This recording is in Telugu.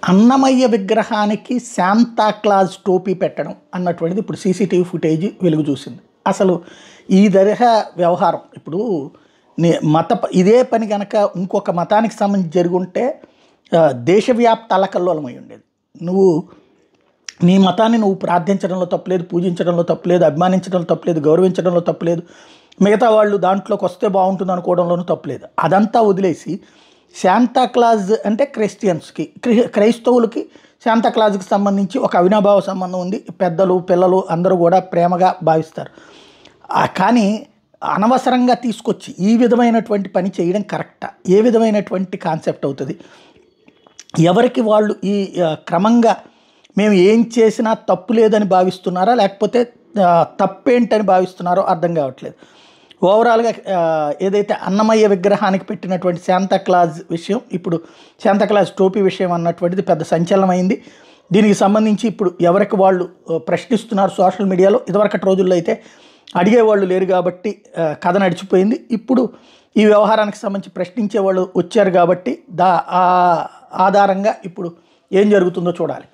అన్నమయ్య విగ్రహానికి శాంతాక్లాజ్ టోపీ పెట్టడం అన్నటువంటిది ఇప్పుడు సీసీటీవీ ఫుటేజ్ వెలుగు చూసింది. అసలు ఈ తరహా వ్యవహారం ఇప్పుడు ఇదే పని కనుక ఇంకొక మతానికి సంబంధించి జరుగుంటే దేశవ్యాప్త అల్లకల్లోలమై ఉండేది. నువ్వు నీ మతాన్ని నువ్వు ప్రార్థించడంలో తప్పులేదు, పూజించడంలో తప్పులేదు, అభిమానించడంలో తప్పులేదు, గౌరవించడంలో తప్పులేదు, మిగతా వాళ్ళు దాంట్లోకి వస్తే బాగుంటుంది అనుకోవడంలోనూ తప్పులేదు. అదంతా వదిలేసి శాంతాక్లాజ్ అంటే క్రిస్టియన్స్కి, క్రైస్తవులకి శాంతాక్లాజ్కి సంబంధించి ఒక అవినాభావ సంబంధం ఉంది. పెద్దలు పిల్లలు అందరూ కూడా ప్రేమగా భావిస్తారు. కానీ అనవసరంగా తీసుకొచ్చి ఈ విధమైనటువంటి పని చేయడం కరెక్టా? ఏ విధమైనటువంటి కాన్సెప్ట్ అవుతుంది? ఎవరికి వాళ్ళు ఈ క్రమంగా మేము ఏం చేసినా తప్పు లేదని భావిస్తున్నారా, లేకపోతే తప్పేంటని భావిస్తున్నారో అర్థం కావట్లేదు. ఓవరాల్గా ఏదైతే అన్నమయ్య విగ్రహానికి పెట్టినటువంటి శాంతాక్లాజ్ విషయం, ఇప్పుడు శాంతాక్లాజ్ టోపీ విషయం అన్నటువంటిది పెద్ద సంచలనమైంది. దీనికి సంబంధించి ఇప్పుడు ఎవరికి వాళ్ళు ప్రశ్నిస్తున్నారు సోషల్ మీడియాలో. ఇదివరకటి రోజుల్లో అయితే అడిగేవాళ్ళు లేరు కాబట్టి కథ నడిచిపోయింది. ఇప్పుడు ఈ వ్యవహారానికి సంబంధించి ప్రశ్నించే వాళ్ళు వచ్చారు కాబట్టి ఆధారంగా ఇప్పుడు ఏం జరుగుతుందో చూడాలి.